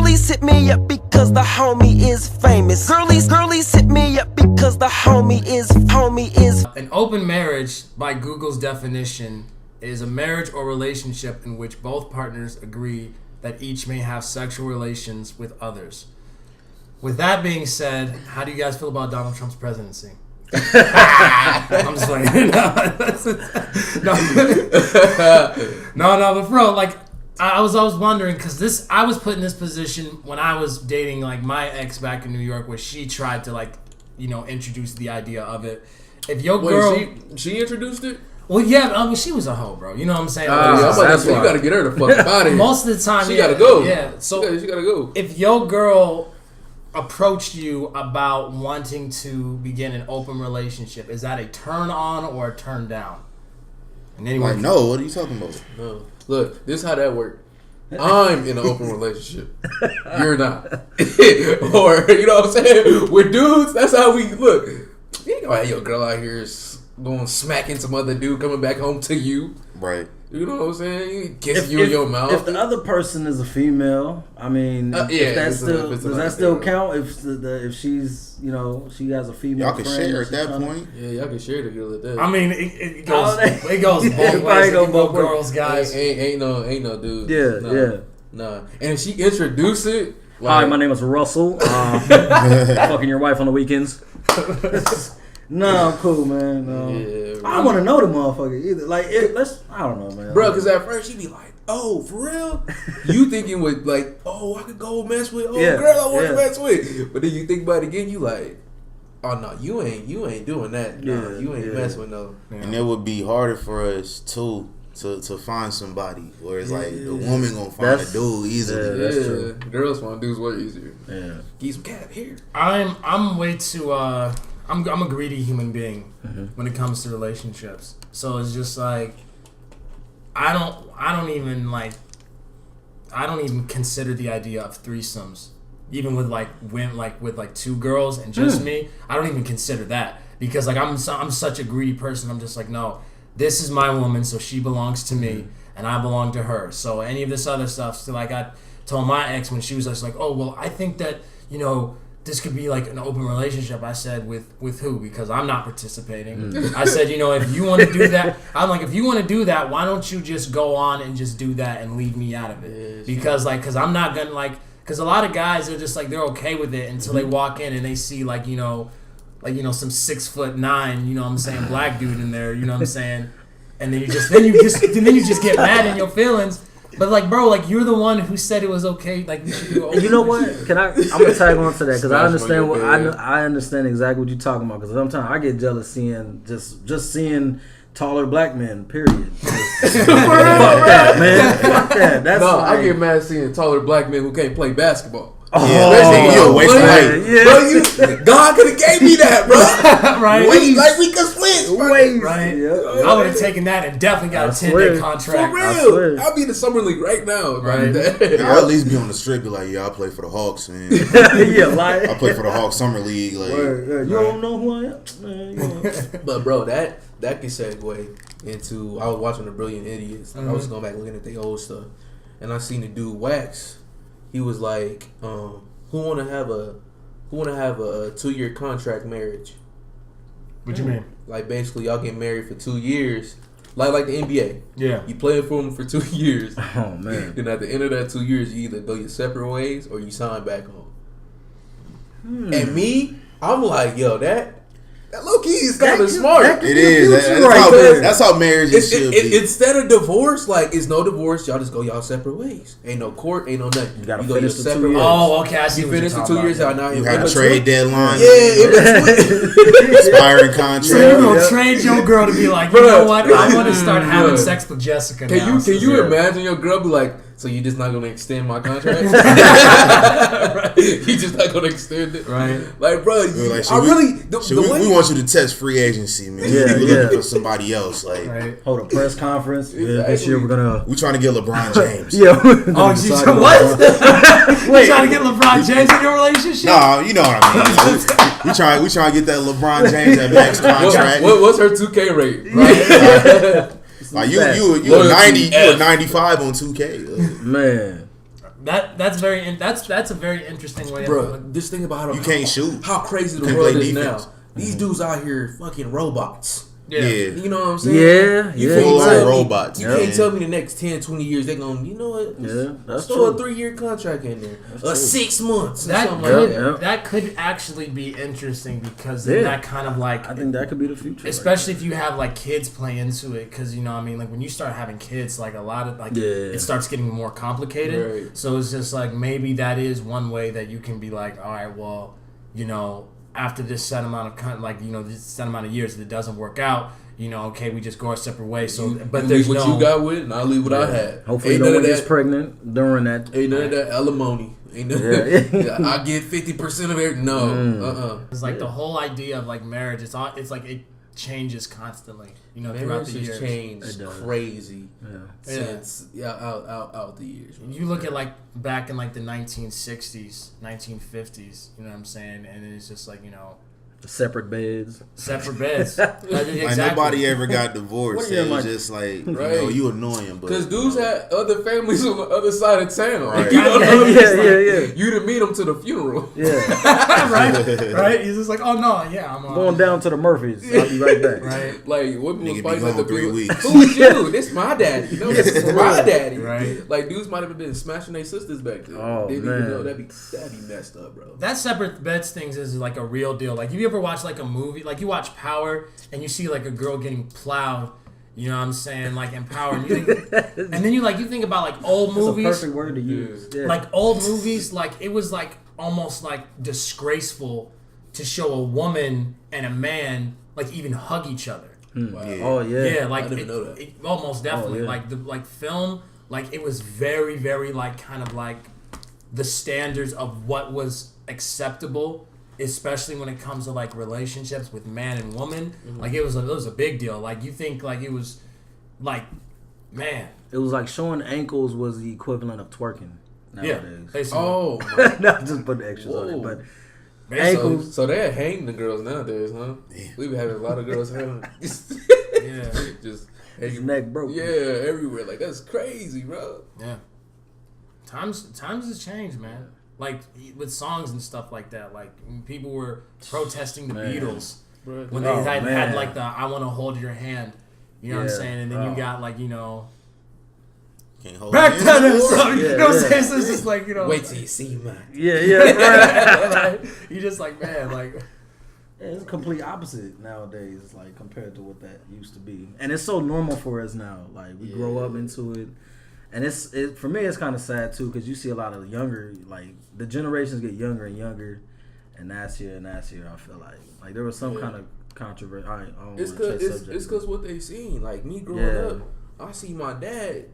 Girlies hit me up because the homie is famous. Girlies hit me up because the homie is. An open marriage, by Google's definition, is a marriage or relationship in which both partners agree that each may have sexual relations with others. With that being said, how do you guys feel about Donald Trump's presidency? I'm just playing. No, but bro, like, I was always wondering, because I was put in this position when I was dating, like, my ex back in New York, where she tried to, like, introduce the idea of it. If your girl... she introduced it? Well, yeah, I mean, she was a hoe, bro. You know what I'm saying? You got to get her the fuck out of here. Most of the time, she got to go. Yeah, so she got to go. If your girl approached you about wanting to begin an open relationship, is that a turn on or a turn down? And anyone no, what are you talking about? No. Look, this is how that works. I'm in an open relationship. You're not. Or, you know what I'm saying? With dudes, that's how we look. You ain't gonna have your girl out here going smacking some other dude coming back home to you. Right. You know what I'm saying? Kissing you in your mouth. If the other person is a female, I mean, does that still count? If she's, she has a female, y'all can share at that point. Yeah, y'all can share together at that. I mean, it goes both ways. Both girls, guys. Ain't no dude. Yeah. Nah. And if she introduced it, hi, my name is Russell. Fucking your wife on the weekends. No, I'm cool, man. Yeah, I don't want to know the motherfucker either. Like, I don't know, man. Bro, because at first she'd be like, "Oh, for real?" You thinking with like, "Oh, I could go mess with girl I want to mess with," but then you think about it again, you like, "Oh no, you ain't doing that. No, you ain't messing with no." And it would be harder for us too to find somebody, whereas like the woman gonna find a dude easily. Yeah, that's true. Girls find dudes way easier. Yeah, get some cat here. I'm way too. I'm a greedy human being when it comes to relationships. So it's just like I don't even consider the idea of threesomes, even with with two girls and just me. I don't even consider that because like I'm such a greedy person. I'm just like, no, this is my woman, so she belongs to me and I belong to her. So any of this other stuff, so like I told my ex when she was just like, oh well, I think that this could be like an open relationship. I said, with who? Because I'm not participating. I said, if you want to do that, I'm like, if you want to do that, why don't you just go on and just do that and leave me out of it? Because I'm not gonna because a lot of guys are just like they're okay with it until they walk in and they see some 6'9", you know what I'm saying, black dude in there, you know what I'm saying, and then you just get mad in your feelings. But like, bro, like you're the one who said it was okay. Like we should do open. You know what? I'm gonna tag on to that because I understand I understand exactly what you're talking about. Because sometimes I get jealous seeing just seeing taller black men. Period. Fuck that, man. Fuck that. That's I get mad seeing taller black men who can't play basketball. You a waste of height. Bro, God could have gave me that, bro. Right? Like we could switch. Right? Yeah. I would have taken that and definitely got a 10-day contract. For real. I'll be in the summer league right now. Right? I'll at least be on the strip. Be like, I play for the Hawks, man. I play for the Hawks summer league. Like, you don't know who I am. But bro, that can segue into. I was watching The Brilliant Idiots. I was going back looking at the old stuff, and I seen the dude Wax. He was like, who wanna have a 2-year contract marriage? What you mean? Like basically y'all get married for 2 years. Like the NBA. Yeah. You play for them for 2 years. Oh man. Then at the end of that 2 years you either go your separate ways or you sign back on. And me, I'm like, yo, that low key is kind of smart. It is. That's how marriage should be. Instead of divorce, like it's no divorce. Y'all just go y'all separate ways. Ain't no court. Ain't no nothing. You gotta go finish your the 2 separate years. Oh, okay. I see. You finish the 2 years out now. You got a trade deadline. Yeah, expiring contract. So you gonna trade your girl to be like, you know what? I want to start having sex with Jessica. Can you imagine your girl be like, so you just not gonna extend my contract? Right? You just not gonna extend it, right? Like, bro, we want you to test free agency, man. We're looking for somebody else. Like, hold a press conference. This year we trying to get LeBron James. What? Wait, you trying to get LeBron James in your relationship? No, you know what I mean. we trying to get that Lebron James that max contract. What's her 2K rate? Right? Like you a 90, you a 95 on 2K. Man. That's a very interesting way. Bro, just think about you can't shoot. How crazy the Can't world play is defense. now. These dudes out here fucking robots. Yeah. You know what I'm saying? Yeah, You yeah. can't Full tell me- robots, You man. can't tell me the next 10, 20 years they're going, you know what? Yeah, that's throw true. a 3-year contract in there. true. 6 months. Or That something could like that. that could actually be interesting because then Yeah. that kind of like, I think that could be the future. especially if you have like kids play into it, because you know what I mean, like when you start having kids, like a lot of like it starts getting more complicated. Right. So it's just like maybe that is one way that you can be like, all right, well, you know, after this set amount of this set amount of years, if it doesn't work out, you know, okay, we just go our separate ways. So, but you there's leave what no you got with, and I'll leave what I had. Hopefully, Ain't no none one of gets that. pregnant during that. Ain't none of that alimony. Ain't none I get 50% of it. No. It's like the whole idea of like marriage. It's like it changes constantly. You know, throughout Marriage the has years. changed crazy Yeah. since out the years. You look at like back in like the 1960s, 1950s. You know what I'm saying? And it's just like, you know, Separate beds. separate beds. Exactly. Like nobody ever got divorced. What are you It was like- just like, Right. you know, you annoying, but Because dudes had other families on the other side of town. Right. You know what I mean? Yeah. You didn't meet them to the funeral. Yeah. right? He's just like, oh no, yeah, I'm Going down to the Murphys. I'll be right back. Right. Like, what Nigga was be fighting at gone the 3 funeral? weeks. Who is you? This my daddy. No, this is my daddy. Right. Like, dudes might have been smashing their sisters back then. Oh, Didn't man. even know. That'd be messed up, bro. That separate beds things is like a real deal. Like, you ever watch like a movie, like you watch Power, and you see like a girl getting plowed. You know what I'm saying? Like in Power, and, you think, and then you think about like old That's a movies. perfect word to use. Yeah. Like old movies, like it was like almost like disgraceful to show a woman and a man like even hug each other. Wow. Yeah. Oh yeah. Yeah, like I didn't know that. it almost definitely Oh, yeah. like the like film, like it was very very like kind of like the standards of what was acceptable, especially when it comes to like relationships with man and woman. Mm-hmm. Like it was a big deal. Like you think like it was like, man, It was like showing ankles was the equivalent of twerking yeah, nowadays. basically. Oh, my. Not just put the extras on it, Whoa. but Basically. ankles. So they hang the girls nowadays, huh? Yeah. We be having a lot of girls hanging. Yeah, Just his neck broke. Yeah, everywhere. Like, that's crazy, bro. yeah. Times has changed, man. Like with songs and stuff like that. Like when people were protesting the Man. Beatles Bro. when they Oh, had man. like the "I Want to Hold Your Hand," you know what I'm Yeah. saying, and then Oh. you got like you know can't hold back hands then. anymore. So, you Yeah, know what I'm yeah. saying? So it's just like you know, Wait till you see mine. Yeah. right? You just like man, like It's complete opposite nowadays, like compared to what that used to be, and it's so normal for us now. Like we grow up into it, and for me, it's kind of sad too because you see a lot of younger, like the generations get younger and younger, and that's here. I feel like there was some kind of controversy. I don't It's wanna cause change it's subject, cause what they seen. Like me growing Yeah. up, I see my dad,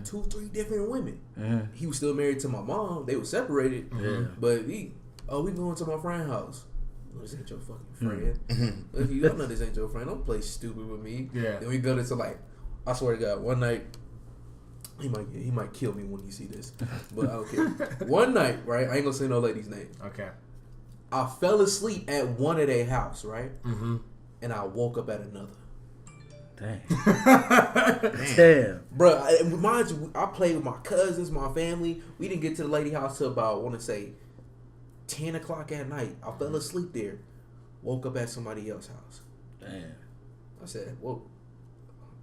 2-3 different women. Mhm. He was still married to my mom. They were separated. Yeah. But we going to my friend's house. No, this ain't your fucking friend. Mm-hmm. If you don't know this ain't your friend, don't play stupid with me. Yeah. Then we go to like, I swear to God, one night. He might kill me when he see this, but I don't care. One night, right? I ain't gonna say no lady's name. okay, I fell asleep at one of their house, right? mm-hmm. And I woke up at another. Damn. Bro, mind you, I played with my cousins, my family. We didn't get to the lady house till about, I want to say, 10 o'clock at night. I fell asleep there. Woke up at somebody else's house. Damn. I said, whoa.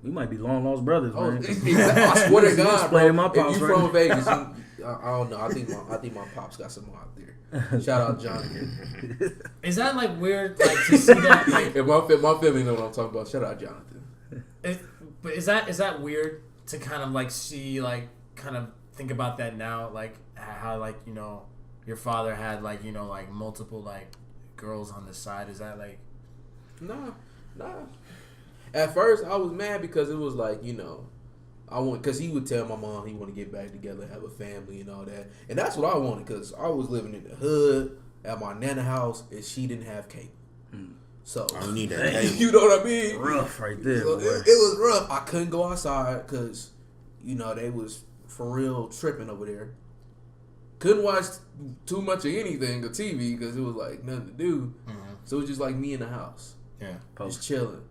We might be long lost brothers, Oh, man. I swear to God, bro. Explain my If pops you right from now. Vegas, I don't know. I think my pops got some out there. Shout out Jonathan. Is that like weird, like to see that? Like, If my family know what I'm talking about, shout out Jonathan. but is that weird to kind of like see, like kind of think about that now, like how like you know your father had like you know like multiple like girls on the side? Is that like Nah. At first, I was mad because it was like, you know, because he would tell my mom he want to get back together, have a family and all that. And that's what I wanted because I was living in the hood at my nana house and she didn't have cable. So, I don't need that cable. you know what I mean? Rough right there, So boy. it was rough. I couldn't go outside because, you know, they was for real tripping over there. Couldn't watch too much of anything or TV because it was like nothing to do. So it was just like me in the house. yeah? Just chilling.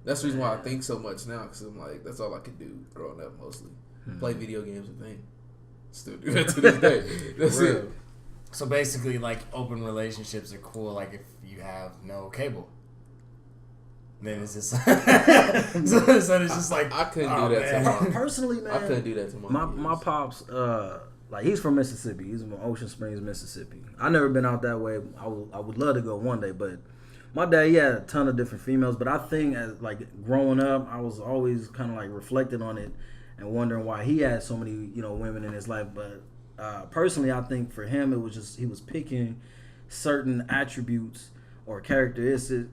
That's the reason why I think so much now, because I'm like, that's all I could do growing up mostly. Play video games and think. Still do that to this day. That's it. So basically, like, open relationships are cool. Like, if you have no cable, then it's just so it's just like I couldn't do that to my personally, man. I couldn't do that to my pops. Like, he's from Mississippi. He's from Ocean Springs, Mississippi. I never been out that way. I would love to go one day, but my dad, he had a ton of different females. But I think as like growing up, I was always kind of like reflecting on it and wondering why he had so many women in his life. But personally, I think for him, it was just he was picking certain attributes or characteristics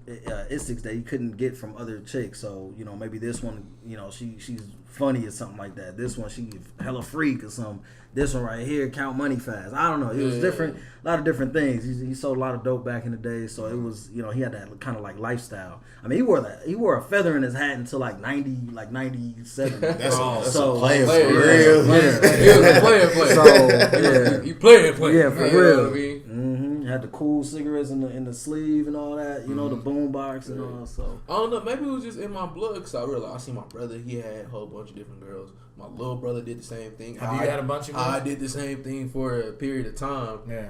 that he couldn't get from other chicks. So, maybe this one, she's funny or something like that. This one, she hella freak or something. This one right here, count money fast. I don't know. It was different, a lot of different things. He sold a lot of dope back in the day, so it was, he had that kind of like lifestyle. I mean, he wore a feather in his hat until like 97. That's so a player for real. real. He was a player. So, yeah. He playing. Yeah, for you real. know what I mean? Mm-hmm. Had the cool cigarettes in the sleeve and all that, the boom box and all. So I don't know. Maybe it was just in my blood because I realized I see my brother. He had a whole bunch of different girls. My little brother did the same thing. Have you had a bunch of girls? I did the same thing for a period of time. Yeah.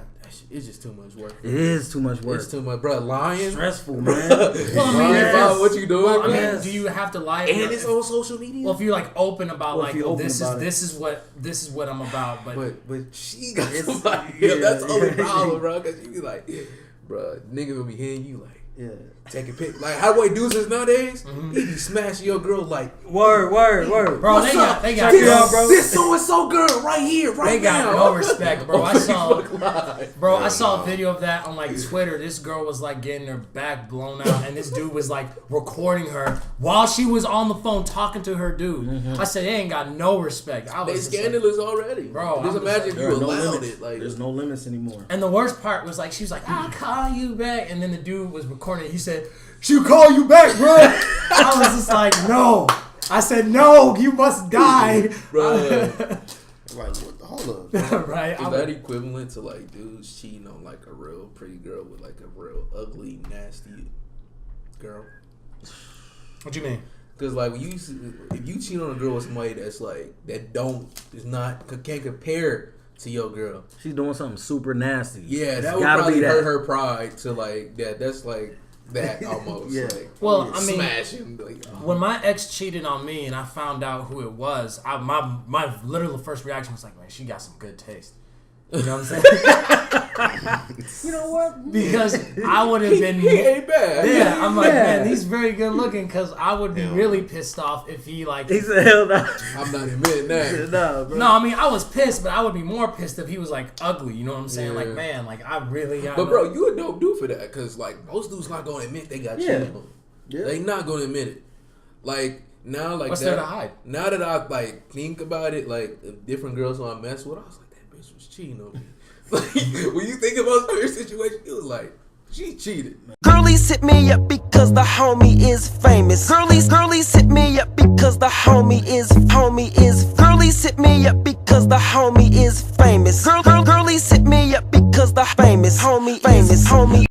It's just too much work. it is too much work. It's too much, bro. Lying. Stressful, man. Lying about what you doing. Well, I mean, Yes. do you have to lie? And it's on social media. Well, if you're like open about Well, if you're open this about is what I'm about, But she got It's- somebody. yeah, That's the only yeah. problem, bro. Because you be like, bro, niggas will be hitting you like. Yeah. Taking pic, like how the way dudes is nowadays, he be smashing your girl like Word. bro. What's They up? got this, girl, bro. this so and so girl right here, right They got now. no respect, bro. I saw Bro, I saw a video of that on like Twitter. This girl was like getting her back blown out, and this dude was like recording her while she was on the phone talking to her dude. I said, they ain't got no respect. I they was just like, scandalous already, Bro, Just I'm imagine just if you There are no allowed limits. it. Like, There's no limits anymore. and the worst part was like she was like, I'll call you back, and then the dude was recording it. He said, she'll call you back, bro. I was just like, no. I said, no, you must die. bro, Like, what the hold up? Right? is that equivalent to like dudes cheating on like a real pretty girl with like a real ugly, nasty girl? What you mean? Because like when if you cheat on a girl with somebody that's like can't compare to your girl, She's doing something super nasty. yeah, It's that would gotta probably be hurt that. her pride to like that. That's like that almost. Yeah. Like, Well, I mean, smashing. Like, when my ex cheated on me and I found out who it was, my literal first reaction was like, man, she got some good taste. You know what I'm saying? You know what? Because I would have been. he ain't bad. Yeah, I'm like, Yeah. man, he's very good looking. Because I would be really pissed off if he like. He said, hell no. I'm not admitting that. Nah, bro. No, I mean I was pissed, but I would be more pissed if he was like ugly. You know what I'm saying? Yeah. Like, man, like I really. But bro, you a dope dude for that because like most dudes not gonna admit they got cheated on. Yeah. They not gonna admit it. Like now, like What's that, there to hide? Now that I like think about it, like different girls who I mess with, I was like, that bitch was cheating on me. Like when you think about her situation, it was like she cheated. Girlies hit me up because the homie is famous. Girlies hit me up because the homie is. Girlies hit me up because the homie is famous. Girlies hit me up because the famous homie.